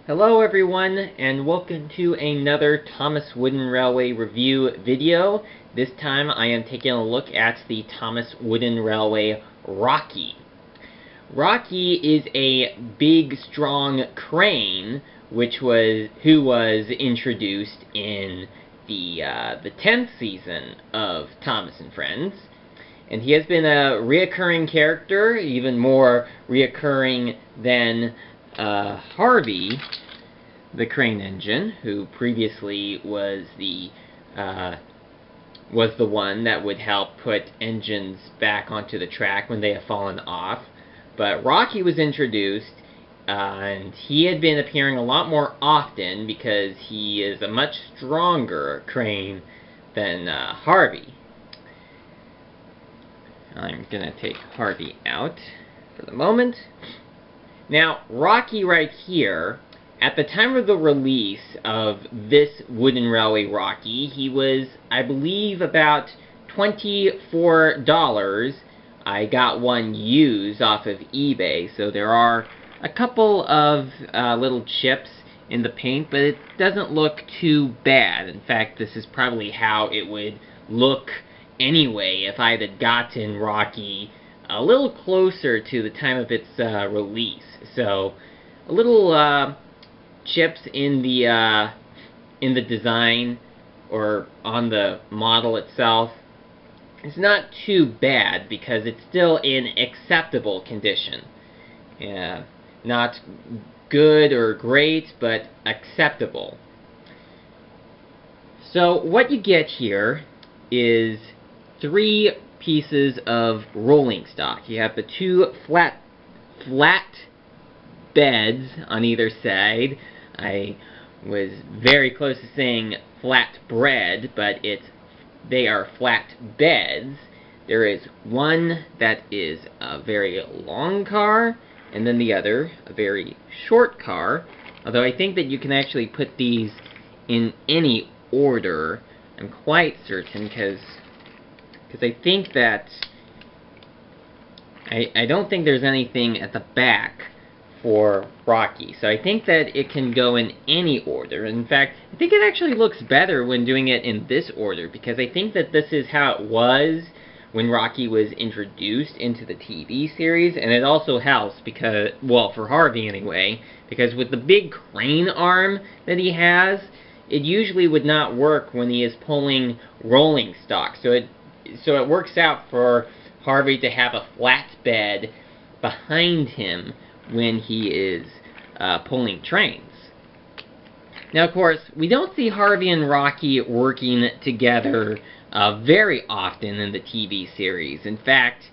Hello everyone, and welcome to another Thomas Wooden Railway review video. This time I am taking a look at the Thomas Wooden Railway Rocky. Rocky is a big, strong crane who was introduced in the 10th season of Thomas and Friends. And he has been a reoccurring character, even more reoccurring than Harvey, the crane engine, who previously was the one that would help put engines back onto the track when they have fallen off. But Rocky was introduced, and he had been appearing a lot more often because he is a much stronger crane than Harvey. I'm going to take Harvey out for the moment. Now, Rocky right here, at the time of the release of this Wooden Railway Rocky, he was, I believe, about $24. I got one used off of eBay, so there are a couple of little chips in the paint, but it doesn't look too bad. In fact, this is probably how it would look anyway if I had gotten Rocky a little closer to the time of its release. So a little chips in the design or on the model itself. It's not too bad because it's still in acceptable condition. Yeah, not good or great, but acceptable. So what you get here is 3 pieces of rolling stock. You have the 2 flat beds on either side. I was very close to saying flat bread, but they are flat beds. There is one that is a very long car, and then the other a very short car. Although I think that you can actually put these in any order. I'm quite certain because I think that I don't think there's anything at the back for Rocky, so I think that it can go in any order. In fact, I think it actually looks better when doing it in this order, because I think that this is how it was when Rocky was introduced into the TV series, and it also helps because, well, for Harvey anyway, because with the big crane arm that he has, it usually would not work when he is pulling rolling stock. So it works out for Harvey to have a flat bed behind him when he is pulling trains. Now, of course, we don't see Harvey and Rocky working together very often in the TV series. In fact,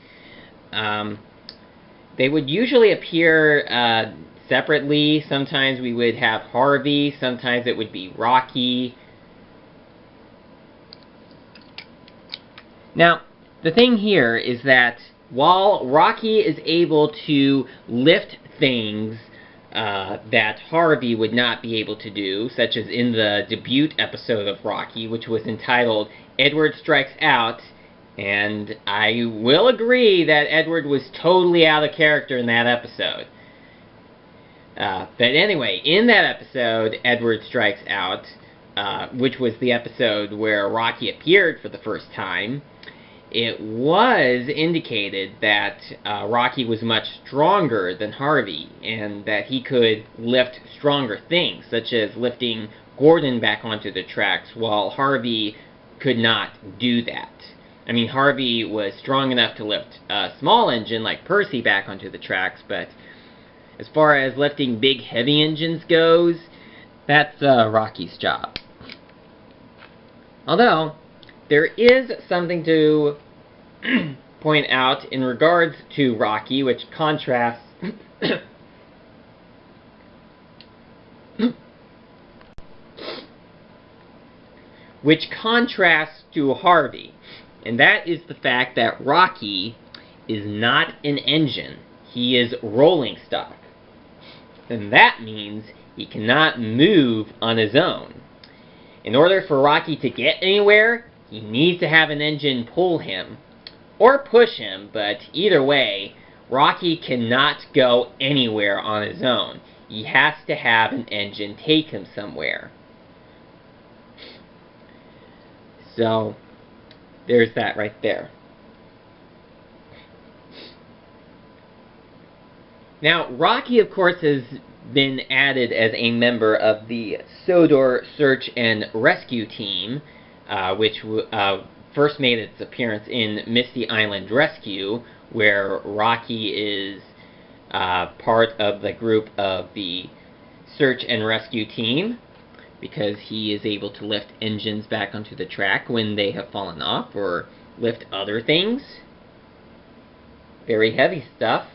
they would usually appear separately. Sometimes we would have Harvey, sometimes it would be Rocky. Now, the thing here is that while Rocky is able to lift things that Harvey would not be able to do, such as in the debut episode of Rocky, which was entitled Edward Strikes Out, and I will agree that Edward was totally out of character in that episode. But anyway, in that episode, Edward Strikes Out, which was the episode where Rocky appeared for the first time, it was indicated that Rocky was much stronger than Harvey, and that he could lift stronger things, such as lifting Gordon back onto the tracks, while Harvey could not do that. I mean, Harvey was strong enough to lift a small engine like Percy back onto the tracks, but as far as lifting big, heavy engines goes, that's Rocky's job. Although, there is something to point out in regards to Rocky, which contrasts to Harvey, and that is the fact that Rocky is not an engine. He is rolling stock. And that means he cannot move on his own. In order for Rocky to get anywhere, he needs to have an engine pull him, or push him, but either way, Rocky cannot go anywhere on his own. he has to have an engine take him somewhere. So, there's that right there. Now, Rocky, of course, has been added as a member of the Sodor Search and Rescue Team, which first made its appearance in Misty Island Rescue, where Rocky is part of the group of the Search and Rescue Team, because he is able to lift engines back onto the track when they have fallen off, or lift other things. Very heavy stuff.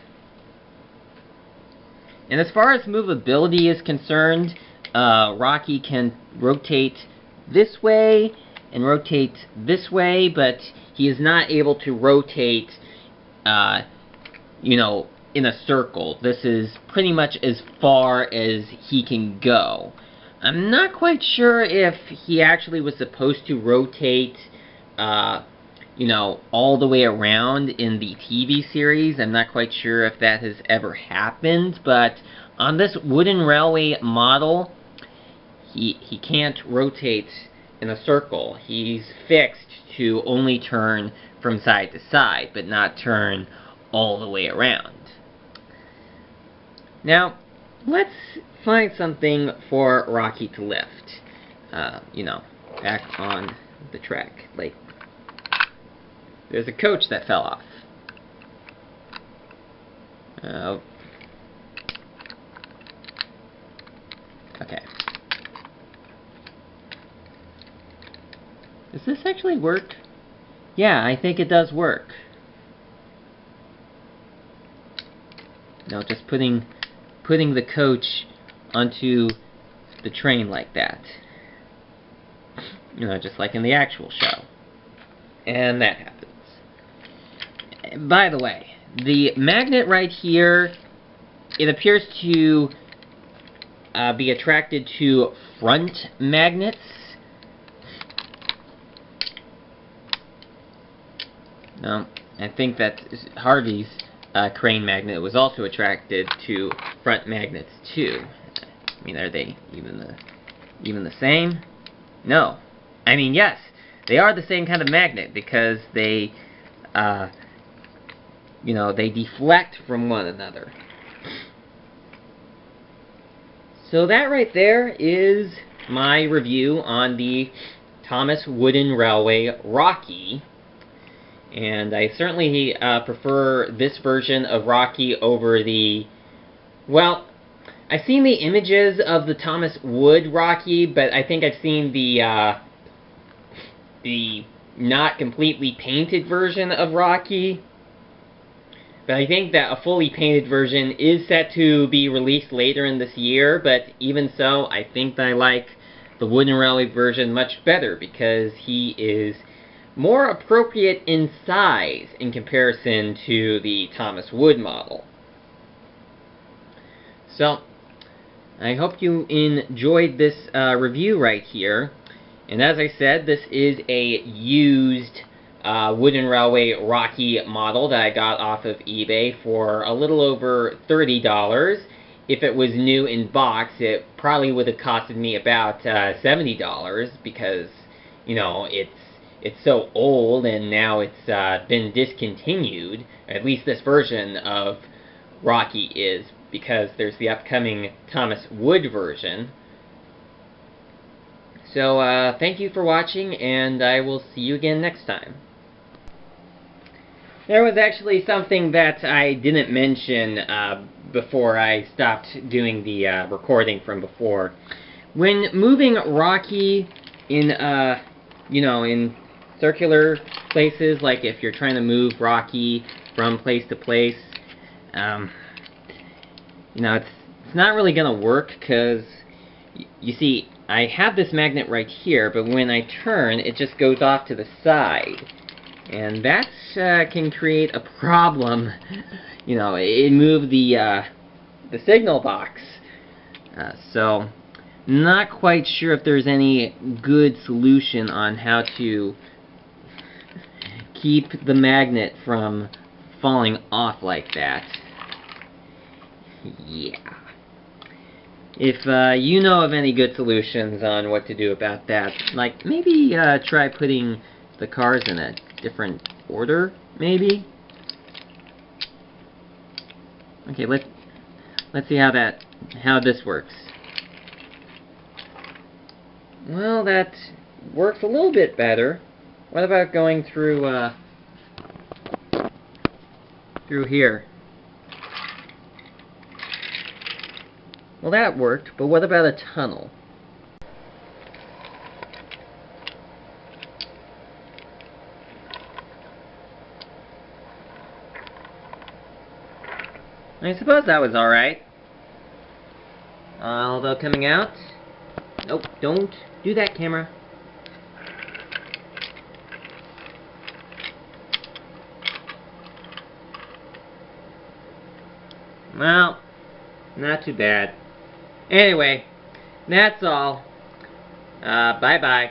And as far as movability is concerned, Rocky can rotate this way and rotate this way, but he is not able to rotate, you know, in a circle. This is pretty much as far as he can go. I'm not quite sure if he actually was supposed to rotate, you know, all the way around in the TV series. I'm not quite sure if that has ever happened, but on this wooden railway model, he can't rotate in a circle. He's fixed to only turn from side to side, but not turn all the way around. Now, let's find something for Rocky to lift, you know, back on the track. Like, there's a coach that fell off. Okay. Does this actually work? Yeah, I think it does work. No, just putting the coach onto the train like that. You know, just like in the actual show. And that happens. By the way, the magnet right here, it appears to be attracted to front magnets. No, I think that Harvey's crane magnet was also attracted to front magnets too. I mean, are they even the same? No. I mean, yes, they are the same kind of magnet, because they, you know, they deflect from one another. So that right there is my review on the Thomas Wooden Railway Rocky. And I certainly prefer this version of Rocky over the, well, I've seen the images of the Thomas Wood Rocky, but I think I've seen the not completely painted version of Rocky. But I think that a fully painted version is set to be released later in this year, but even so, I think that I like the Wooden Railway version much better, because he is more appropriate in size in comparison to the Thomas Wood model. So, I hope you enjoyed this review right here. And as I said, this is a used Wooden Railway Rocky model that I got off of eBay for a little over $30. If it was new in box, it probably would have costed me about $70, because, you know, it's so old, and now it's been discontinued. At least this version of Rocky is, because there's the upcoming Thomas Wood version. So, thank you for watching, and I will see you again next time. There was actually something that I didn't mention before I stopped doing the recording from before. When moving Rocky in, you know, in circular places, like if you're trying to move Rocky from place to place, you know, it's not really gonna work, because you see, I have this magnet right here, but when I turn, it just goes off to the side, and that can create a problem. You know, it moved the signal box, so not quite sure if there's any good solution on how to keep the magnet from falling off like that. Yeah. If you know of any good solutions on what to do about that, like maybe try putting the cars in a different order, maybe. Okay, let's see how this works. Well, that works a little bit better. What about going through here? Well, that worked, but what about a tunnel? I suppose that was alright. Although coming out... Nope, don't do that, camera. Well, not too bad. Anyway, that's all. Bye-bye.